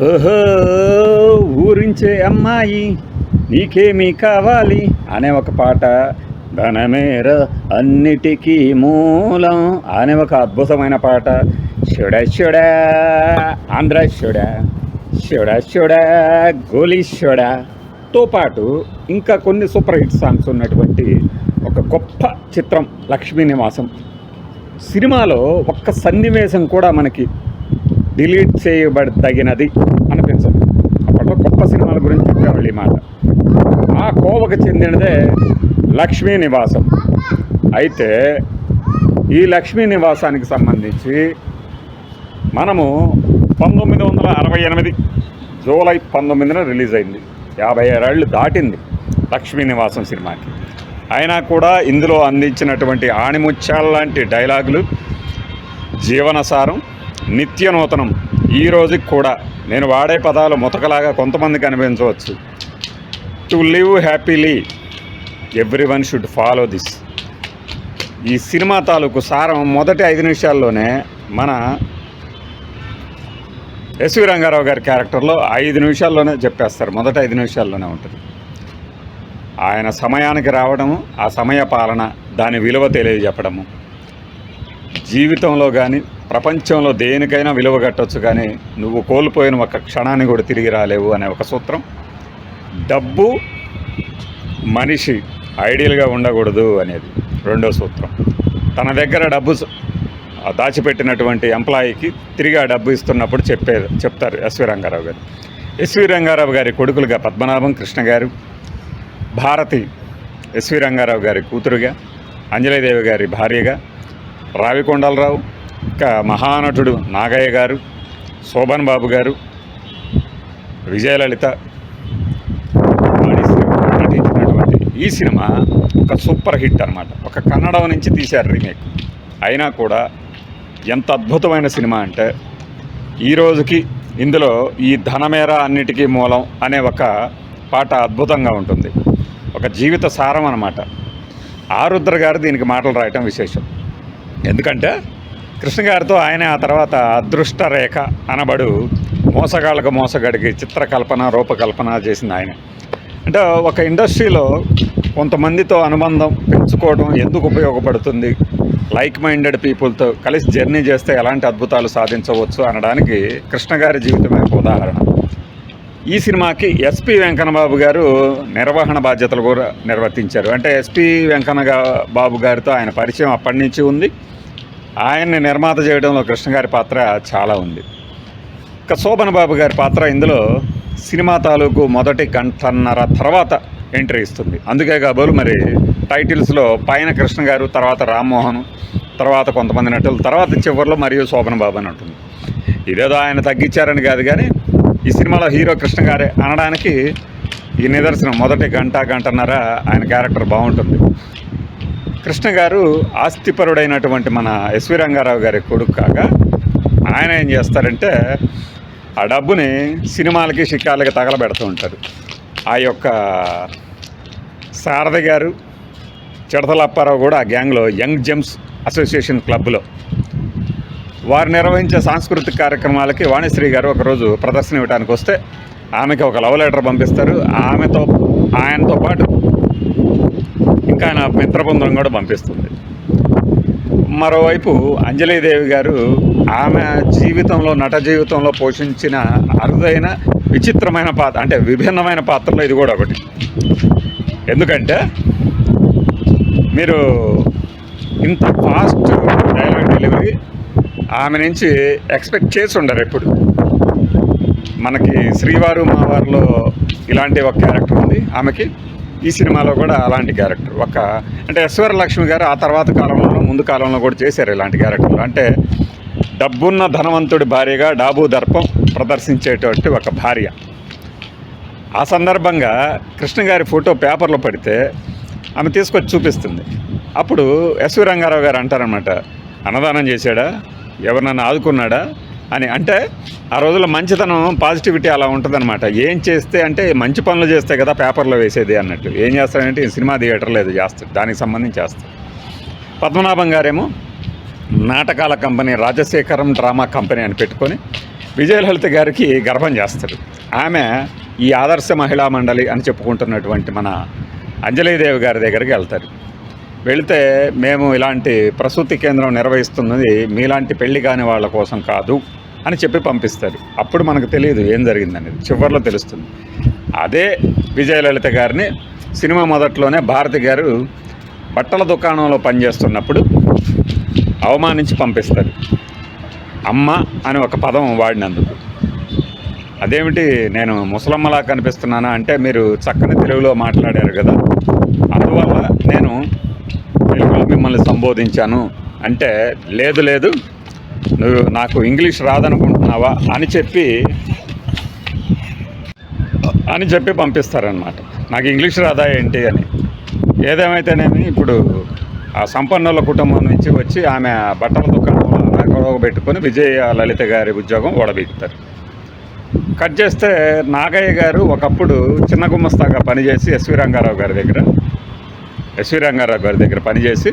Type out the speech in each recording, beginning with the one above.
ఓహో ఊరించే అమ్మాయి నీకేమీ కావాలి అనే ఒక పాట, ధనమేర అన్నిటికీ మూలం అనే ఒక అద్భుతమైన పాట, షుడా ఆంధ్ర షుడా గోలీ షుడాతో పాటు ఇంకా కొన్ని సూపర్ హిట్ సాంగ్స్ ఉన్నటువంటి ఒక గొప్ప చిత్రం లక్ష్మీ నివాసం. సినిమాలో ఒక్క సన్నివేశం కూడా మనకి డిలీట్ చేయబడదగినది అనిపించదు. అప్పట్లో గొప్ప సినిమాల గురించి చెప్పేవాళ్ళు ఈ మాట. ఆ కోవకు చెందినదే లక్ష్మీ నివాసం. అయితే ఈ లక్ష్మీ నివాసానికి సంబంధించి మనము 1968 జూలై 19న రిలీజ్ అయింది. 56 ఏళ్ళు దాటింది లక్ష్మీ నివాసం సినిమాకి. అయినా కూడా ఇందులో అందించినటువంటి ఆణిముత్యాల లాంటి డైలాగులు, జీవనసారం నిత్య నూతనం. ఈ రోజుకి కూడా నేను వాడే పదాలు ముతకలాగా కొంతమందికి అనిపించవచ్చు. To live happily everyone should follow this. ఈ సినిమా తాలూకు సారం మొదటి 5 నిమిషాల్లోనే మన ఎస్వి రంగారావు గారి క్యారెక్టర్లో 5 నిమిషాల్లోనే చెప్పేస్తారు. మొదటి 5 నిమిషాల్లోనే ఉంటుంది. ఆయన సమయానికి రావడము, ఆ సమయ పాలన, దాని విలువ తెలియజెప్పడము. జీవితంలో కానీ ప్రపంచంలో దేనికైనా విలువ కట్టవచ్చు, కానీ నువ్వు కోల్పోయిన ఒక క్షణాన్ని కూడా తిరిగి రాలేవు అనే ఒక సూత్రం. డబ్బు మనిషి ఐడియల్గా ఉండకూడదు అనేది రెండో సూత్రం. తన దగ్గర డబ్బు దాచిపెట్టినటువంటి ఎంప్లాయీకి తిరిగి ఆ డబ్బు ఇస్తున్నప్పుడు చెప్తారు ఎస్వి రంగారావు గారు. ఎస్వి రంగారావు గారి కొడుకులుగా పద్మనాభం కృష్ణ గారు, భారతి ఎస్వి రంగారావు గారి కూతురుగా, అంజలీదేవి గారి భార్యగా, రావికొండలరావు, ఇంకా మహానటుడు నాగయ్య గారు, శోభన్ బాబు గారు, విజయలలిత నటించినటువంటి ఈ సినిమా ఒక సూపర్ హిట్ అన్నమాట. ఒక కన్నడ నుంచి తీశారు రీమేక్. అయినా కూడా ఎంత అద్భుతమైన సినిమా అంటే, ఈరోజుకి ఇందులో ఈ ధనమేర అన్నిటికీ మూలం అనే ఒక పాట అద్భుతంగా ఉంటుంది. ఒక జీవిత సారం అన్నమాట. ఆరుద్ర గారు దీనికి మాటలు రాయటం విశేషం. ఎందుకంటే కృష్ణ గారితో ఆయన ఆ తర్వాత అదృష్ట రేఖ అనబడు మోసగాళ్ళకు మోసగాడికి చిత్రకల్పన రూపకల్పన చేసింది ఆయన. అంటే ఒక ఇండస్ట్రీలో కొంతమందితో అనుబంధం పెంచుకోవడం ఎందుకు ఉపయోగపడుతుంది, లైక్ మైండెడ్ పీపుల్తో కలిసి జర్నీ చేస్తే ఎలాంటి అద్భుతాలు సాధించవచ్చు అనడానికి కృష్ణ గారి జీవితమే ఒక ఉదాహరణ. ఈ సినిమాకి ఎస్పి వెంకన్నబాబు గారు నిర్వహణ బాధ్యతలు కూడా నిర్వర్తించారు. అంటే ఎస్పి వెంకన్న బాబు గారితో ఆయన పరిచయం అప్పటి నుంచి ఉంది. ఆయన్ని నిర్మాత చేయడంలో కృష్ణ గారి పాత్ర చాలా ఉంది. ఇక శోభన్ బాబు గారి పాత్ర ఇందులో సినిమా తాలూకు మొదటి గంటన్నర తర్వాత ఎంట్రీ ఇస్తుంది. అందుకే కాబోలు మరి టైటిల్స్లో పైన కృష్ణ గారు, తర్వాత రామ్మోహన్, తర్వాత కొంతమంది నటులు, తర్వాత చివరిలో మరియు శోభన్ బాబు అని ఉంటుంది. ఇదేదో ఆయన తగ్గించారని కాదు, కానీ ఈ సినిమాలో హీరో కృష్ణ గారే అనడానికి ఈ నిదర్శనం. మొదటి గంటన్నర ఆయన క్యారెక్టర్ బాగుంటుంది. కృష్ణ గారు ఆస్తిపరుడైనటువంటి మన ఎస్వి రంగారావు గారి కొడుకు కాగా ఆయన ఏం చేస్తారంటే ఆ డబ్బుని సినిమాలకి షికార్లకి తగలబెడుతూ ఉంటారు. ఆ యొక్క శారద గారు, చిడతల అప్పారావు కూడా ఆ గ్యాంగ్లో యంగ్ జెమ్స్ అసోసియేషన్ క్లబ్లో వారు నిర్వహించే సాంస్కృతిక కార్యక్రమాలకి వాణిశ్రీ గారు ఒకరోజు ప్రదర్శన ఇవ్వడానికి వస్తే ఆమెకి ఒక లవ్ లెటర్ పంపిస్తారు. ఆయనతో పాటు ఇంకా ఆయన మిత్రబృందం కూడా పంపిస్తుంది. మరోవైపు అంజలీదేవి గారు ఆమె జీవితంలో, నట జీవితంలో పోషించిన అరుదైన విచిత్రమైన పాత్ర, అంటే విభిన్నమైన పాత్రలో ఇది కూడా ఒకటి. ఎందుకంటే మీరు ఇంత ఫాస్ట్ డైలాగ్ డెలివరీ ఆమె నుంచి ఎక్స్పెక్ట్ చేసి ఉండరు ఎప్పుడు. మనకి శ్రీవారు మావారిలో ఇలాంటి ఒక క్యారెక్టర్ ఉంది ఆమెకి, ఈ సినిమాలో కూడా అలాంటి క్యారెక్టర్. అంటే ఎస్వర లక్ష్మి గారు ఆ తర్వాత కాలంలో, ముందు కాలంలో కూడా చేశారు ఇలాంటి క్యారెక్టర్లు. అంటే డబ్బున్న ధనవంతుడి భార్యగా డాబు దర్పం ప్రదర్శించేటువంటి ఒక భార్య. ఆ సందర్భంగా కృష్ణ గారి ఫోటో పేపర్లో పడితే ఆమె తీసుకొచ్చి చూపిస్తుంది. అప్పుడు ఎస్వి రంగారావు గారు అంటారనమాట, అన్నదానం చేశాడా, ఎవరినన్నా ఆదుకున్నాడా అని. అంటే ఆ రోజుల్లో మంచితనం, పాజిటివిటీ అలా ఉంటుందన్నమాట. ఏం చేస్తే అంటే మంచి పనులు చేస్తే కదా పేపర్లో వేసేది అన్నట్టు. ఏం చేస్తాడంటే సినిమా థియేటర్లో ఏదో చేస్తాడు, దానికి సంబంధించి చేస్తాడు. పద్మనాభం గారేమో నాటకాల కంపెనీ రాజశేఖరం డ్రామా కంపెనీ అని పెట్టుకొని విజయలలిత గారికి గర్భం చేస్తారు. ఆమె ఈ ఆదర్శ మహిళా మండలి అని చెప్పుకుంటున్నటువంటి మన అంజలీదేవి గారి దగ్గరికి వెళ్తారు. వెళితే మేము ఇలాంటి ప్రసూతి కేంద్రం నిర్వహిస్తున్నది మీలాంటి పెళ్లి కాని వాళ్ళ కోసం కాదు అని చెప్పి పంపిస్తారు. అప్పుడు మనకు తెలియదు ఏం జరిగిందనేది, చివరిలో తెలుస్తుంది. అదే విజయలలిత గారిని సినిమా మొదట్లోనే భారతి గారు బట్టల దుకాణంలో పనిచేస్తున్నప్పుడు అవమానించి పంపిస్తారు, అమ్మ అని ఒక పదం వాడినందుకు. అదేమిటి నేను ముసలమ్మలా కనిపిస్తున్నానా అంటే, మీరు చక్కని తెలుగులో మాట్లాడారు కదా, అందువల్ల నేను తెలుగులో మిమ్మల్ని సంబోధించాను అంటే, లేదు లేదు నువ్వు నాకు ఇంగ్లీష్ రాదనుకుంటున్నావా అని చెప్పి పంపిస్తారనమాట. నాకు ఇంగ్లీష్ రాదా ఏంటి అని. ఏదేమైతేనేమి ఇప్పుడు ఆ సంపన్నుల కుటుంబం నుంచి వచ్చి ఆమె బట్టల దుకాణంలో గొడవ పెట్టుకొని విజయ లలిత గారి ఉద్యోగం ఓడబీకుతారు. కట్ చేస్తే నాగయ్య గారు ఒకప్పుడు చిన్న గుమ్మస్తాగా పనిచేసి ఎస్వి రంగారావు గారి దగ్గర పనిచేసి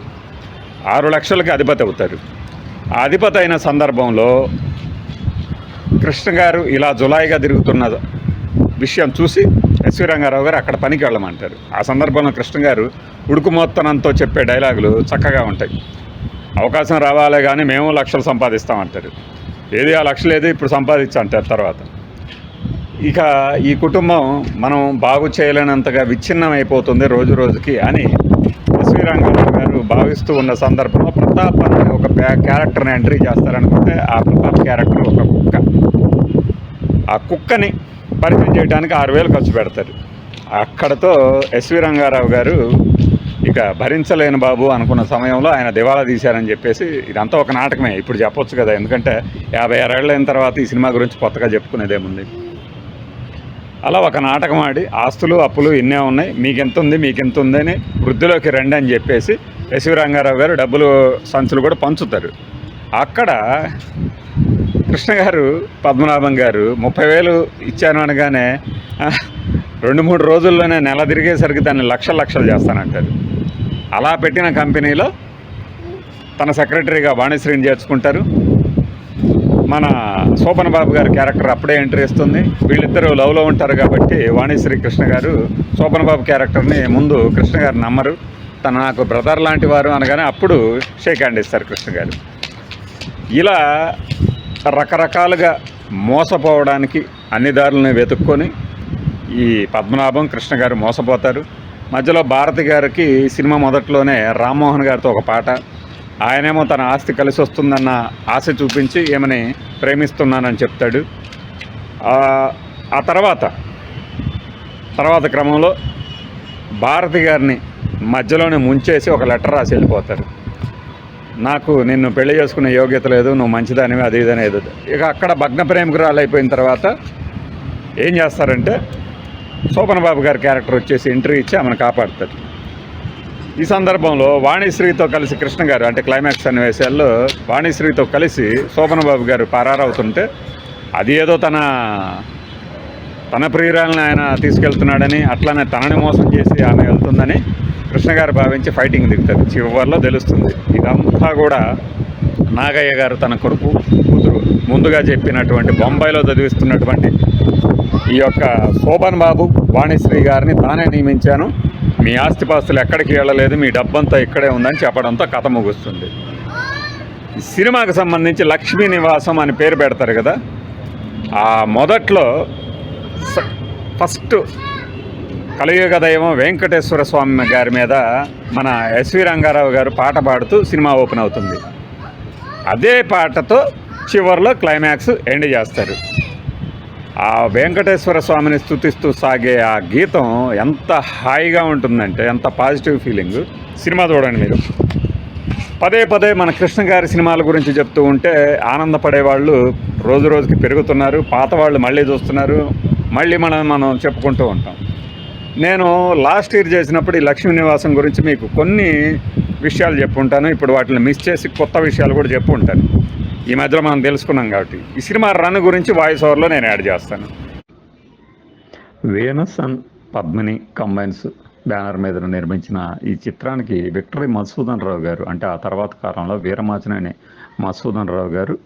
6 లక్షలకి అధిపతి అవుతారు. ఆ అధిపతి అయిన సందర్భంలో కృష్ణ గారు ఇలా జులాయిగా తిరుగుతున్న విషయం చూసి ఎస్వి రంగారావు గారు అక్కడ పనికి వెళ్ళమంటారు. ఆ సందర్భంలో కృష్ణ గారు ఉడుకుమోత్తనంతో చెప్పే డైలాగులు చక్కగా ఉంటాయి. అవకాశం రావాలే కానీ మేము లక్షలు సంపాదిస్తామంటారు. ఏది ఆ లక్షలు ఏది ఇప్పుడు సంపాదించంటారు. తర్వాత ఇక ఈ కుటుంబం మనం బాగు చేయలేనంతగా విచ్ఛిన్నం అయిపోతుంది రోజు రోజుకి అని ఎస్వి రంగారావు గారు భావిస్తూ ఉన్న సందర్భంలో ప్రతాప్ అనే ఒక క్యారెక్టర్ని ఎంట్రీ చేస్తారనుకుంటే ఆ ప్రతాప్ క్యారెక్టర్ ఒక కుక్క. ఆ కుక్కని పరిచయం చేయడానికి 6,000 ఖర్చు పెడతారు. అక్కడతో ఎస్వి రంగారావు గారు ఇక భరించలేని బాబు అనుకున్న సమయంలో ఆయన దివాళా తీశారని చెప్పేసి, ఇదంతా ఒక నాటకమే ఇప్పుడు చెప్పొచ్చు కదా, ఎందుకంటే 56 ఏళ్ళ అయిన తర్వాత ఈ సినిమా గురించి కొత్తగా చెప్పుకునేదేముంది. అలా ఒక నాటకం ఆడి ఆస్తులు అప్పులు ఇన్నే ఉన్నాయి, మీకెంత ఉంది అని వృద్ధిలోకి రండి అని చెప్పేసి ఎస్వి రంగారావు గారు డబ్బులు సంచులు కూడా పంచుతారు. అక్కడ కృష్ణ గారు పద్మనాభం గారు 30,000 ఇచ్చాను అనగానే 2-3 రోజుల్లోనే నెల తిరిగేసరికి దాన్ని లక్షలు చేస్తానంటారు. అలా పెట్టిన కంపెనీలో తన సెక్రటరీగా వాణిశ్రీని చేర్చుకుంటారు. మన శోభన్ బాబు గారి క్యారెక్టర్ అప్పుడే ఎంట్రీ ఇస్తుంది. వీళ్ళిద్దరూ లవ్లో ఉంటారు కాబట్టి వాణిశ్రీ కృష్ణ గారు శోభన్ బాబు క్యారెక్టర్ని ముందు కృష్ణ గారు నమ్మరు, తను నాకు బ్రదర్ లాంటి వారు అనగానే అప్పుడు షేక్ హ్యాండ్ ఇస్తారు కృష్ణ గారు. ఇలా రకరకాలుగా మోసపోవడానికి అన్ని దారులని వెతుక్కొని ఈ పద్మనాభం కృష్ణ గారు మోసపోతారు. మధ్యలో భారతి గారికి సినిమా మొదట్లోనే రామ్మోహన్ గారితో ఒక పాట, ఆయనేమో తన ఆస్తి కలిసి వస్తుందన్న ఆశ చూపించి ఏమని ప్రేమిస్తున్నానని చెప్తాడు. ఆ తర్వాత క్రమంలో భారతి గారిని మధ్యలోనే ముంచేసి ఒక లెటర్ రాసి వెళ్ళిపోతారు, నాకు నిన్ను పెళ్లి చేసుకునే యోగ్యత లేదు, నువ్వు మంచిదానివి అది ఇదని ఏదో. ఇక అక్కడ భగ్న ప్రేమికురాలు అయిపోయిన తర్వాత ఏం చేస్తారంటే శోభన్ బాబు గారి క్యారెక్టర్ వచ్చేసి ఎంట్రీ ఇచ్చి ఆమెను కాపాడుతారు. ఈ సందర్భంలో వాణిశ్రీతో కలిసి కృష్ణ గారు అంటే క్లైమాక్స్ సన్నివేశాల్లో వాణిశ్రీతో కలిసి శోభన్ బాబు గారు పరారవుతుంటే అది ఏదో తన ప్రియురాలని ఆయన తీసుకెళ్తున్నాడని, అట్లానే తనని మోసం చేసి ఆమె వెళ్తుందని కృష్ణ గారు భావించి ఫైటింగ్ దిగుతారు. చివరిలో తెలుస్తుంది ఇదంతా కూడా నాగయ్య గారు తన కొడుకు కూతురు ముందుగా చెప్పినటువంటి బొంబాయిలో చదివిస్తున్నటువంటి ఈ యొక్క శోభన్ బాబు వాణిశ్రీ గారిని తానే నియమించాను, మీ ఆస్తిపాస్తులు ఎక్కడికి వెళ్ళలేదు, మీ డబ్బంతా ఇక్కడే ఉందని చెప్పడంతో కథ ముగుస్తుంది. ఈ సినిమాకి సంబంధించి లక్ష్మీ నివాసం అని పేరు పెడతారు కదా, ఆ మొదట్లో ఫస్ట్ కలియుగ దైవం వెంకటేశ్వర స్వామి గారి మీద మన ఎస్వి రంగారావు గారు పాట పాడుతూ సినిమా ఓపెన్ అవుతుంది. అదే పాటతో చివరిలో క్లైమాక్స్ ఎండ్ చేస్తారు. ఆ వెంకటేశ్వర స్వామిని స్తుతిస్తూ సాగే ఆ గీతం ఎంత హాయిగా ఉంటుందంటే, ఎంత పాజిటివ్ ఫీలింగ్. సినిమా చూడండి మీరు. పదే మన కృష్ణ గారి సినిమాల గురించి చెప్తూ ఉంటే ఆనందపడేవాళ్ళు రోజు రోజుకి పెరుగుతున్నారు, పాత వాళ్ళు మళ్ళీ చూస్తున్నారు, మళ్ళీ మనం చెప్పుకుంటూ ఉంటాం. నేను లాస్ట్ ఇయర్ చేసినప్పుడు ఈ లక్ష్మీ నివాసం గురించి మీకు కొన్ని విషయాలు చెప్పుంటాను, ఇప్పుడు వాటిని మిస్ చేసి కొత్త విషయాలు కూడా చెప్పుంటాను. ఈ మధ్యలో మనం తెలుసుకున్నాం కాబట్టి ఈ సినిమా రన్ గురించి వాయిస్ ఓవర్లో నేను యాడ్ చేస్తాను. Venus and Padmini combines banner మీద నిర్మించిన ఈ చిత్రానికి విక్టరీ మధుసూదన్ రావు గారు, అంటే ఆ తర్వాత కాలంలో వీరమాచినేని మధుసూదన్ రావు గారు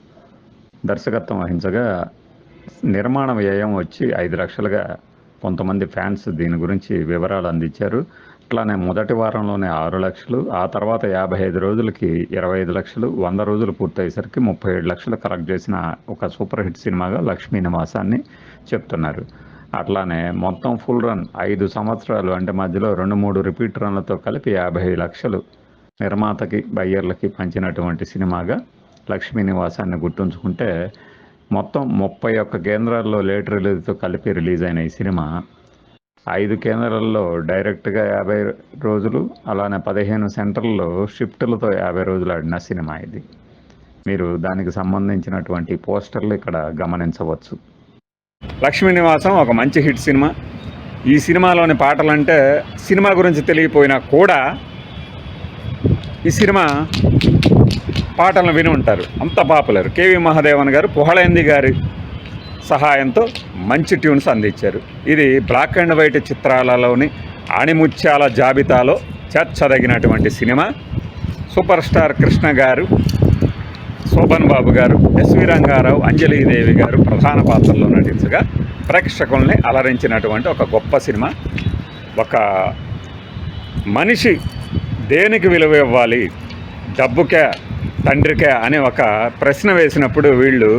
దర్శకత్వం వహించగా నిర్మాణ వ్యయం వచ్చి 5 లక్షలుగా కొంతమంది ఫ్యాన్స్ దీని గురించి వివరాలు అందించారు. అట్లానే మొదటి వారంలోనే 6 లక్షలు, ఆ తర్వాత 55 రోజులకి 25 లక్షలు, 100 రోజులు పూర్తయ్యేసరికి 37 లక్షలు కలెక్ట్ చేసిన ఒక సూపర్ హిట్ సినిమాగా లక్ష్మీ నివాసాన్ని చెప్తున్నారు. అట్లానే మొత్తం ఫుల్ రన్ 5 సంవత్సరాలు అంటే మధ్యలో 2-3 రిపీట్ రన్లతో కలిపి 50 లక్షలు నిర్మాతకి బయ్యర్లకి పంచినటువంటి సినిమాగా లక్ష్మీ నివాసాన్ని గుర్తుంచుకుంటే, మొత్తం 31 కేంద్రాల్లో లేట్ రిలీజ్తో కలిపి రిలీజ్ అయిన ఈ సినిమా 5 కేంద్రాల్లో డైరెక్ట్గా 50 రోజులు, అలానే 15 సెంటర్లో షిఫ్టులతో 50 రోజులు ఆడిన సినిమా ఇది. మీరు దానికి సంబంధించినటువంటి పోస్టర్లు ఇక్కడ గమనించవచ్చు. లక్ష్మీ నివాసం ఒక మంచి హిట్ సినిమా. ఈ సినిమాలోని పాటలంటే సినిమా గురించి తెలియపోయినా కూడా ఈ సినిమా పాటలను విని ఉంటారు, అంత పాపులర్. కేవి మహాదేవన్ గారు పుహళేంది గారి సహాయంతో మంచి ట్యూన్స్ అందించారు. ఇది బ్లాక్ అండ్ వైట్ చిత్రాలలోని ఆణిముత్యాల జాబితాలో చేర్చదగినటువంటి సినిమా. సూపర్ స్టార్ కృష్ణ గారు, శోభన్ బాబు గారు, ఎస్వి రంగారావు, అంజలీదేవి గారు ప్రధాన పాత్రల్లో నటించగా ప్రేక్షకుల్ని అలరించినటువంటి ఒక గొప్ప సినిమా. ఒక మనిషి దేనికి విలువ ఇవ్వాలి, డబ్బుకే తండ్రికే అనే ఒక ప్రశ్న వేసినప్పుడు వీళ్ళు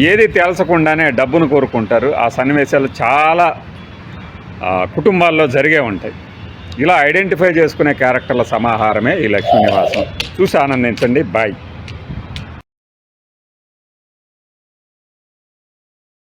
ఏది తేల్చకుండానే డబ్బును కోరుకుంటారు. ఆ సన్నివేశాలు చాలా కుటుంబాల్లో జరిగే ఉంటాయి. ఇలా ఐడెంటిఫై చేసుకునే క్యారెక్టర్ల సమాహారమే ఈ లక్ష్మీ నివాసం. చూసి ఆనందించండి. బాయ్.